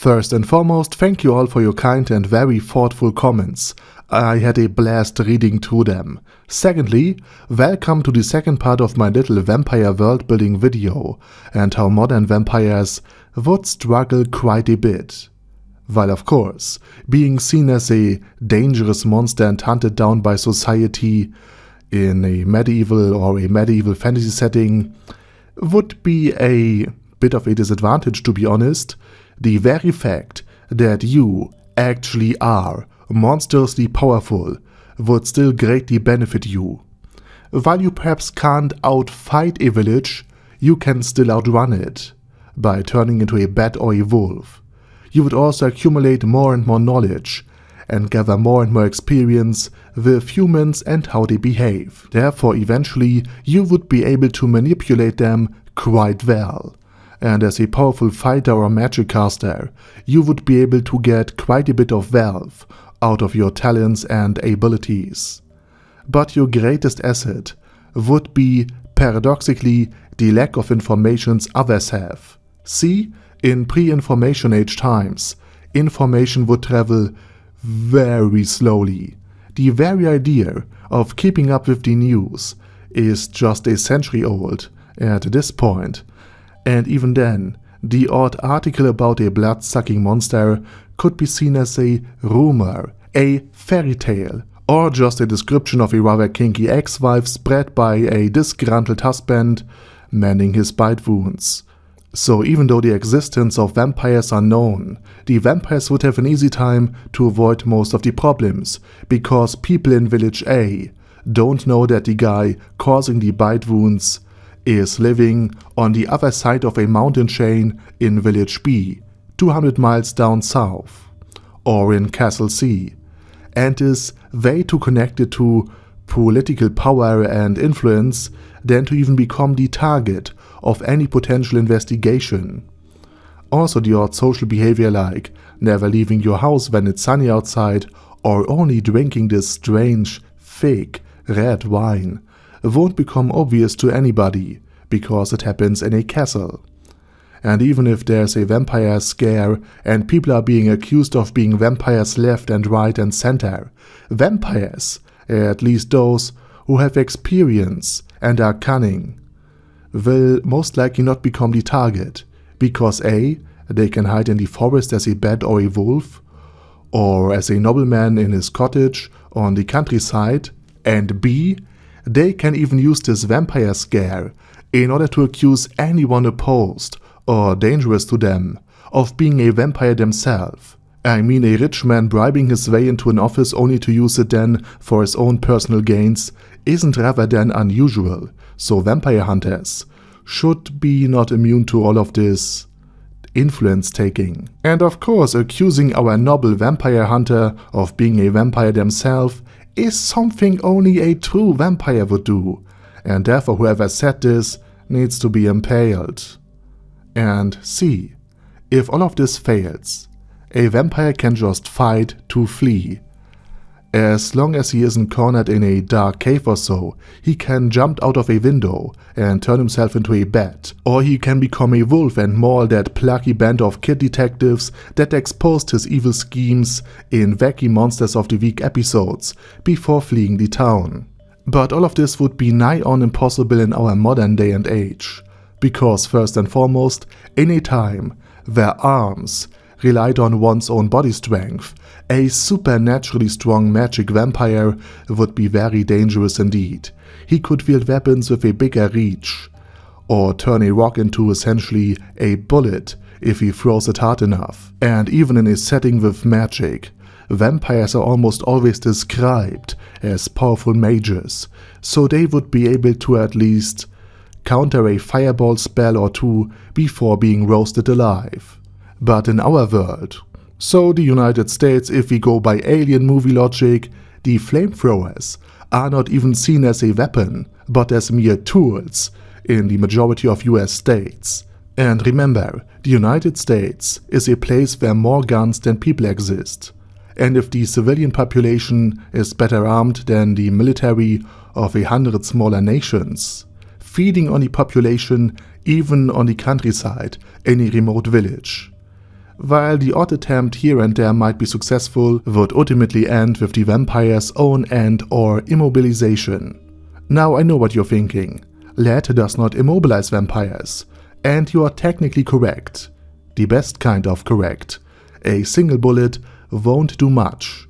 First and foremost, thank you all for your kind and very thoughtful comments. I had a blast reading through them. Secondly, welcome to the second part of my little vampire world building video and how modern vampires would struggle quite a bit. While of course, being seen as a dangerous monster and hunted down by society in a medieval or a medieval fantasy setting would be a bit of a disadvantage, to be honest. The very fact that you actually are monstrously powerful would still greatly benefit you. While you perhaps can't outfight a village, you can still outrun it by turning into a bat or a wolf. You would also accumulate more and more knowledge and gather more and more experience with humans and how they behave. Therefore, eventually, you would be able to manipulate them quite well. And as a powerful fighter or magic caster, you would be able to get quite a bit of wealth out of your talents and abilities. But your greatest asset would be, paradoxically, the lack of information others have. See, in pre-information age times, information would travel very slowly. The very idea of keeping up with the news is just a century old at this point. And even then, the odd article about a blood-sucking monster could be seen as a rumor, a fairy tale, or just a description of a rather kinky ex-wife spread by a disgruntled husband mending his bite wounds. So even though the existence of vampires are known, the vampires would have an easy time to avoid most of the problems, because people in Village A don't know that the guy causing the bite wounds is living on the other side of a mountain chain in Village B, 200 miles down south, or in Castle C, and is way too connected to political power and influence than to even become the target of any potential investigation. Also the odd social behavior like never leaving your house when it's sunny outside or only drinking this strange, thick, red wine won't become obvious to anybody, because it happens in a castle. And even if there's a vampire scare and people are being accused of being vampires left and right and center, vampires, at least those who have experience and are cunning, will most likely not become the target, because A, they can hide in the forest as a bat or a wolf, or as a nobleman in his cottage on the countryside, and B, they can even use this vampire scare in order to accuse anyone opposed or dangerous to them of being a vampire themselves. I mean, a rich man bribing his way into an office only to use it then for his own personal gains isn't rather than unusual, so vampire hunters should be not immune to all of this influence taking. And of course, accusing our noble vampire hunter of being a vampire themselves is something only a true vampire would do, and therefore whoever said this needs to be impaled. And see, if all of this fails, a vampire can just fight to flee. As long as he isn't cornered in a dark cave or so, he can jump out of a window and turn himself into a bat, or he can become a wolf and maul that plucky band of kid detectives that exposed his evil schemes in Wacky Monsters of the Week episodes before fleeing the town. But all of this would be nigh on impossible in our modern day and age, because first and foremost, in a time where arms relied on one's own body strength, a supernaturally strong magic vampire would be very dangerous indeed. He could wield weapons with a bigger reach, or turn a rock into essentially a bullet if he throws it hard enough. And even in a setting with magic, vampires are almost always described as powerful mages, so they would be able to at least counter a fireball spell or two before being roasted alive. But in our world, so the United States, if we go by alien movie logic, the flamethrowers are not even seen as a weapon, but as mere tools in the majority of US states. And remember, the United States is a place where more guns than people exist. And if the civilian population is better armed than the military of 100 smaller nations, feeding on the population even on the countryside in a remote village while the odd attempt here and there might be successful, would ultimately end with the vampire's own end or immobilization. Now I know what you're thinking. Lead does not immobilize vampires, and you are technically correct. The best kind of correct. A single bullet won't do much,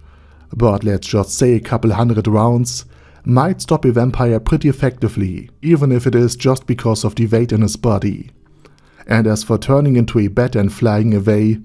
but let's just say a couple hundred rounds might stop a vampire pretty effectively, even if it is just because of the weight in his body. And as for turning into a bat and flying away,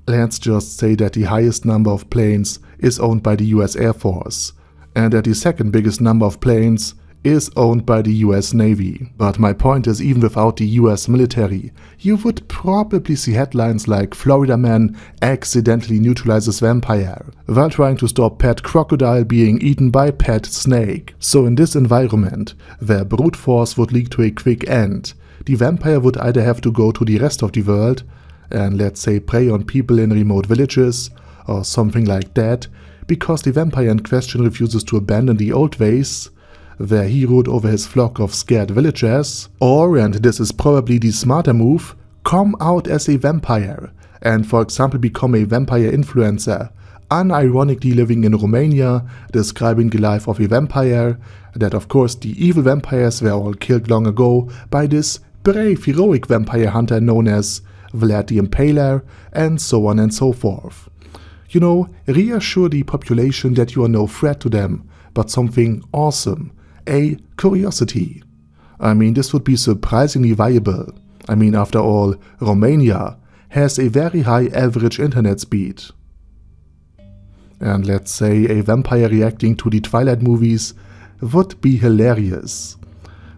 let's just say that the highest number of planes is owned by the US Air Force, and that the second biggest number of planes is owned by the US Navy. But my point is, even without the US military, you would probably see headlines like "Florida man accidentally neutralizes vampire" while trying to stop pet crocodile being eaten by pet snake. So in this environment, where brute force would lead to a quick end, the vampire would either have to go to the rest of the world and, let's say, prey on people in remote villages or something like that, because the vampire in question refuses to abandon the old ways where he ruled over his flock of scared villagers, or, and this is probably the smarter move, come out as a vampire and, for example, become a vampire influencer, unironically living in Romania, describing the life of a vampire, that of course the evil vampires were all killed long ago by this brave, heroic vampire hunter known as Vlad the Impaler, and so on and so forth. You know, reassure the population that you are no threat to them, but something awesome, a curiosity. I mean, this would be surprisingly viable. I mean, after all, Romania has a very high average internet speed. And let's say a vampire reacting to the Twilight movies would be hilarious.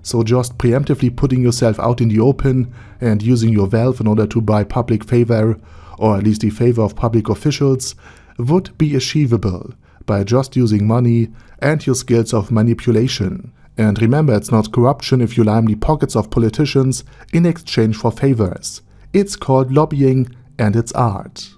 So just preemptively putting yourself out in the open and using your wealth in order to buy public favor, or at least the favor of public officials, would be achievable by just using money and your skills of manipulation. And remember, it's not corruption if you line the pockets of politicians in exchange for favors. It's called lobbying, and it's art.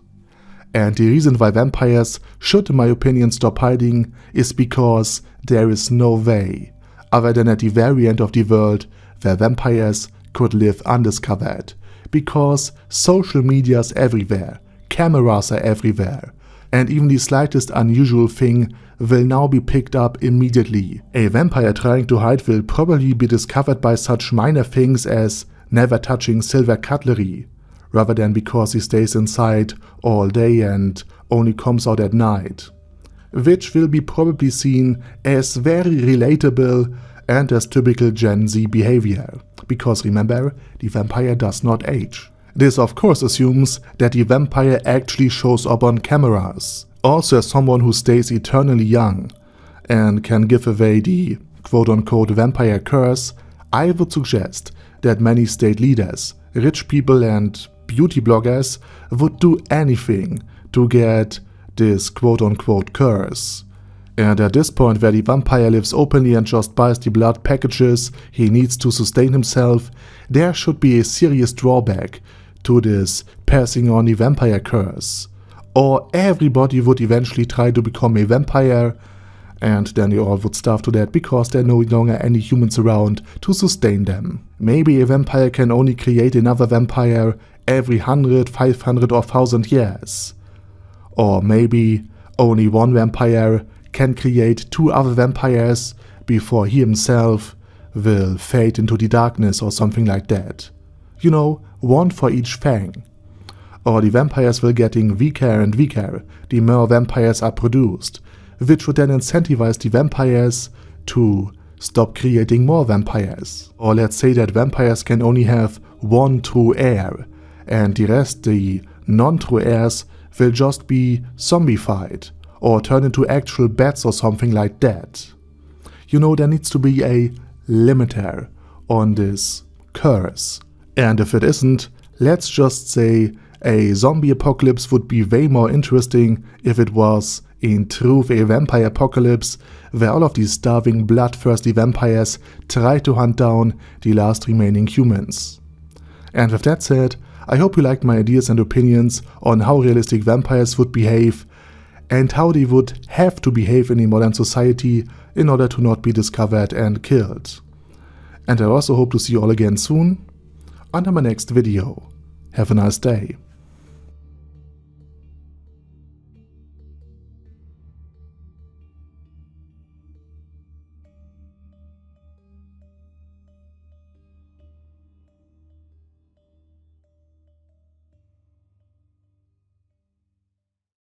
And the reason why vampires should, in my opinion, stop hiding is because there is no way, other than at the very end of the world, where vampires could live undiscovered. Because social media is everywhere, cameras are everywhere, and even the slightest unusual thing will now be picked up immediately. A vampire trying to hide will probably be discovered by such minor things as never touching silver cutlery, rather than because he stays inside all day and only comes out at night, which will be probably seen as very relatable and as typical Gen Z behavior, because remember, the vampire does not age. This of course assumes that the vampire actually shows up on cameras, also as someone who stays eternally young and can give away the quote-unquote vampire curse. I would suggest that many state leaders, rich people and beauty bloggers would do anything to get this quote-unquote curse. And at this point, where the vampire lives openly and just buys the blood packages he needs to sustain himself, there should be a serious drawback to this passing on the vampire curse. Or everybody would eventually try to become a vampire, and then they all would starve to death because there are no longer any humans around to sustain them. Maybe a vampire can only create another vampire every 100, 500 or 1000 years. Or maybe only one vampire can create 2 other vampires before he himself will fade into the darkness or something like that. You know, 1 for each fang. Or the vampires will getting weaker and weaker the more vampires are produced, which would then incentivize the vampires to stop creating more vampires. Or let's say that vampires can only have 1 true heir, and the rest, the non-true heirs, will just be zombified or turn into actual bats or something like that. You know, there needs to be a limiter on this curse. And if it isn't, let's just say a zombie apocalypse would be way more interesting if it was in truth a vampire apocalypse where all of these starving, bloodthirsty vampires try to hunt down the last remaining humans. And with that said, I hope you liked my ideas and opinions on how realistic vampires would behave and how they would have to behave in a modern society in order to not be discovered and killed. And I also hope to see you all again soon under my next video. Have a nice day.